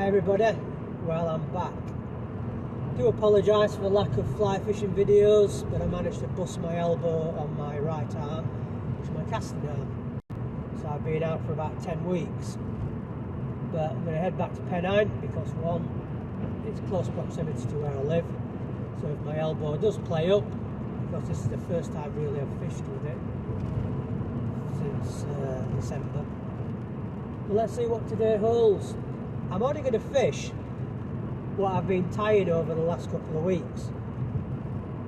Hi everybody, well I'm back. I do apologise for the lack of fly fishing videos, but I managed to bust my elbow on my right arm, which is my casting arm. So I've been out for about 10 weeks. But I'm going to head back to Pennine because one, it's close proximity to where I live. So if my elbow does play up, because this is the first time really I've fished with it since December. But let's see what today holds. I'm only going to fish what I've been tying over the last couple of weeks.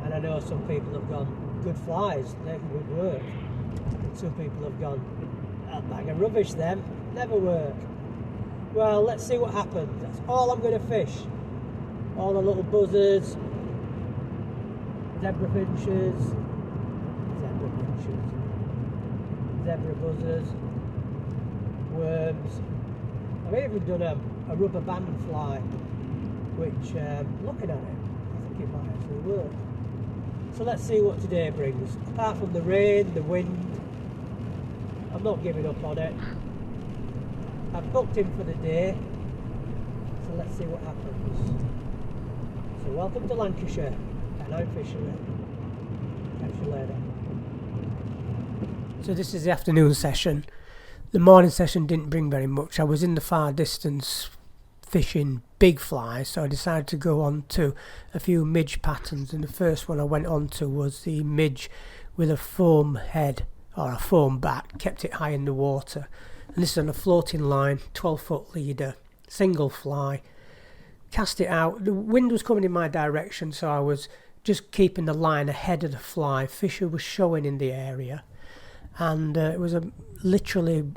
And I know some people have gone, good flies, they're good work. And some people have gone, a bag of rubbish them, never work. Well, let's see what happens. That's all I'm going to fish. All the little buzzards, zebra finches, zebra buzzards, worms. I've even done a rubber band fly, which, looking at it, I think it might actually work. So let's see what today brings. Apart from the rain, the wind, I'm not giving up on it. I've booked in for the day, so let's see what happens. So welcome to Lancashire, and I'm Fishery. Catch you later. So this is the afternoon session. The morning session didn't bring very much. I was in the far distance fishing big flies, so I decided to go on to a few midge patterns, and the first one I went on to was the midge with a foam head or a foam back, kept it high in the water. And this is on a floating line, 12-foot leader, single fly. Cast it out. The wind was coming in my direction, so I was just keeping the line ahead of the fly. Fisher was showing in the area, and it was literally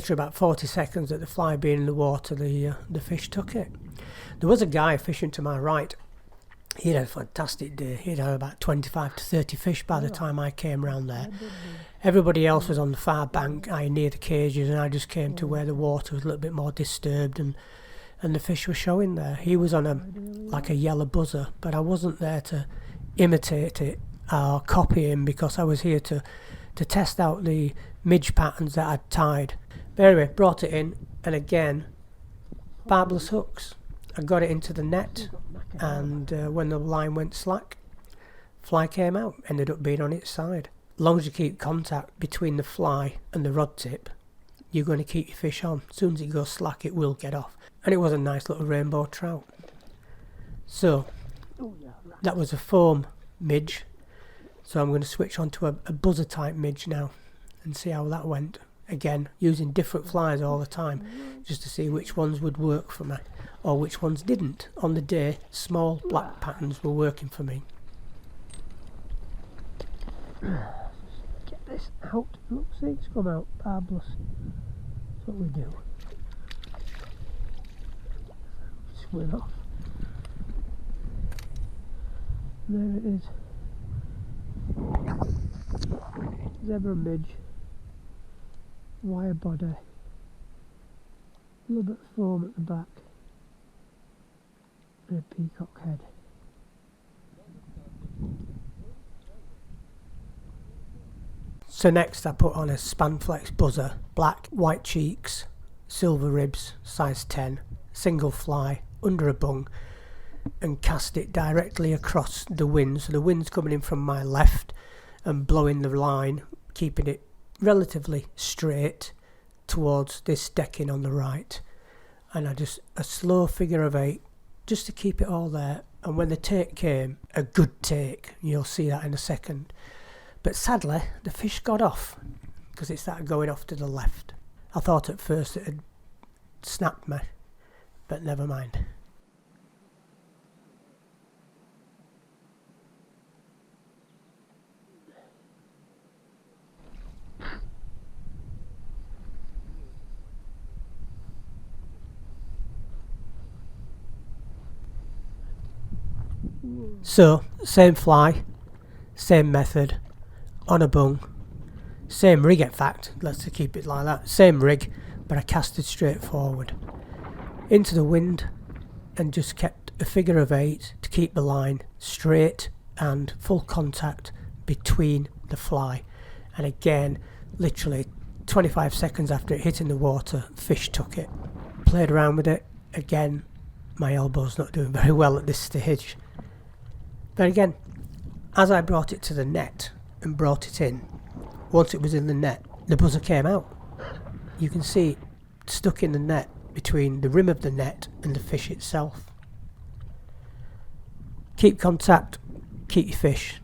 about 40 seconds that the fly being in the water, the fish took it. There was a guy fishing to my right. He had a fantastic day. He'd had about 25 to 30 fish by the time I came round there. Everybody else was on the far bank, near the cages, and I just came to where the water was a little bit more disturbed, and the fish were showing there. He was on a yellow buzzer, but I wasn't there to imitate it or copy him, because I was here to test out the midge patterns that I'd tied. But anyway, brought it in, and again, barbless hooks. I got it into the net, and when the line went slack, fly came out, ended up being on its side. As long as you keep contact between the fly and the rod tip, you're going to keep your fish on. As soon as it goes slack, it will get off. And it was a nice little rainbow trout. So, that was a foam midge. So I'm going to switch on to a buzzer type midge now and see how that went. Again, using different flies all the time, just to see which ones would work for me or which ones didn't. On the day, small black patterns were working for me. Get this out. Look, see, it's come out. Barbless. That's what we do. Swim off. There it is. Zebra midge. Wire body. A little bit of foam at the back. And a peacock head. So next I put on a Spanflex buzzer, black, white cheeks, silver ribs, size 10, single fly, under a bung, and cast it directly across the wind. So the wind's coming in from my left and blowing the line, keeping it relatively straight towards this decking on the right. And a slow figure of 8, just to keep it all there. And when the take came, a good take, you'll see that in a second. But sadly, the fish got off because it started going off to the left. I thought at first it had snapped me, but never mind. So, same fly, same method, on a bung, same rig in fact, let's keep it like that, same rig, but I casted straight forward into the wind and just kept a figure of 8 to keep the line straight and full contact between the fly. And again, literally 25 seconds after it hit in the water, fish took it. Played around with it, again, my elbow's not doing very well at this stage. But again, as I brought it to the net and brought it in, once it was in the net, the buzzer came out. You can see it stuck in the net between the rim of the net and the fish itself. Keep contact, keep your fish.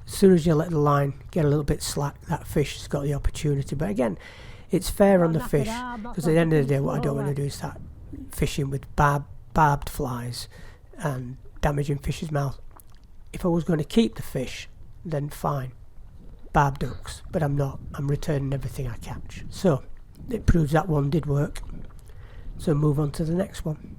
As soon as you let the line get a little bit slack, that fish has got the opportunity. But again, it's fair on the fish, because at the end of the day, what I don't want to do is start fishing with barbed flies and damaging fish's mouth. If I was going to keep the fish, then fine, barbed hooks, but I'm not. I'm returning everything I catch. So it proves that one did work. So move on to the next one.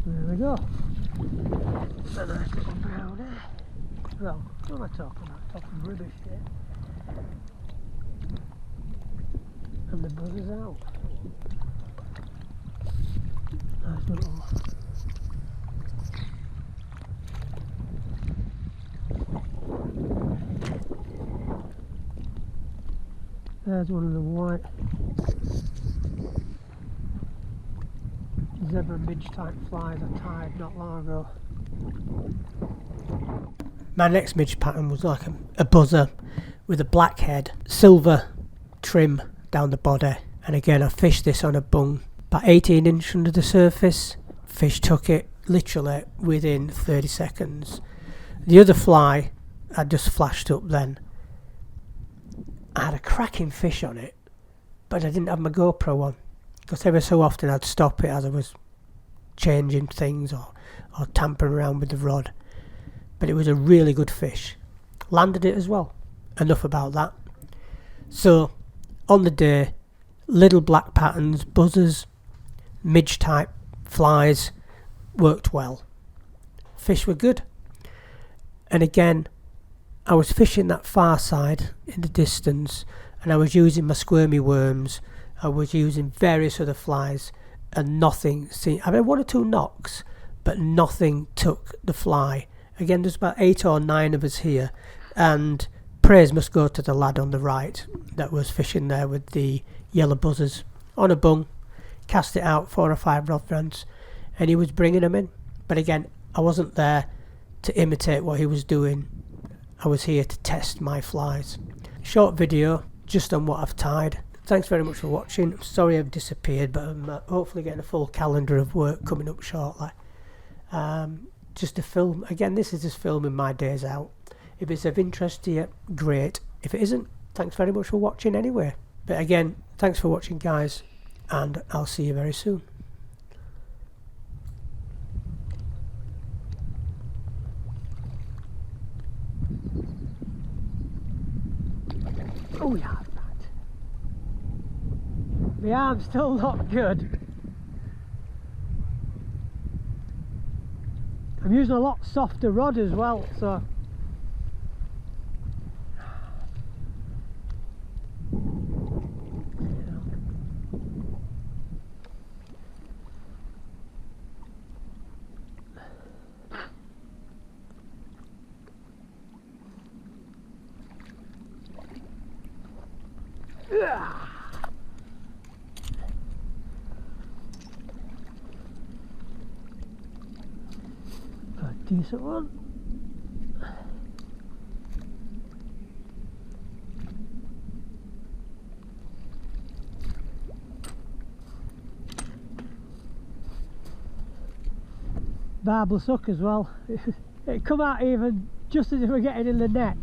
There we go. A nice little brownie. Well, what am I talking about? Talking rubbish here. And the buzzer's out. Nice little. There's one of the white zebra midge type flies I tied not long ago. My next midge pattern was like a buzzer with a black head, silver trim down the body, and again I fished this on a bung about 18 inch under the surface. Fish took it literally within 30 seconds. The other fly had just flashed up then. I had a cracking fish on it, but I didn't have my GoPro on, because every so often I'd stop it as I was changing things or tampering around with the rod. But it was a really good fish. Landed it as well. Enough about that. So on the day, little black patterns, buzzers, midge type flies worked well. Fish were good. And again, I was fishing that far side in the distance, and I was using my squirmy worms. I was using various other flies, and nothing seemed. I had one or two knocks, but nothing took the fly. Again, there's about 8 or 9 of us here, and praise must go to the lad on the right that was fishing there with the yellow buzzers on a bung. Cast it out 4 or 5 rod friends, and he was bringing them in. But again, I wasn't there to imitate what he was doing. I was here to test my flies. Short video just on what I've tied. Thanks very much for watching. I'm sorry I've disappeared, but I'm hopefully getting a full calendar of work coming up shortly. Just to film. Again, this is just filming my days out. If it's of interest to you, great. If it isn't, thanks very much for watching anyway. But again, thanks for watching, guys, and I'll see you very soon. Oh yeah, the arm's still not good. I'm using a lot softer rod as well, so a decent one. barbless hook as well. It come out even just as we were getting in the net.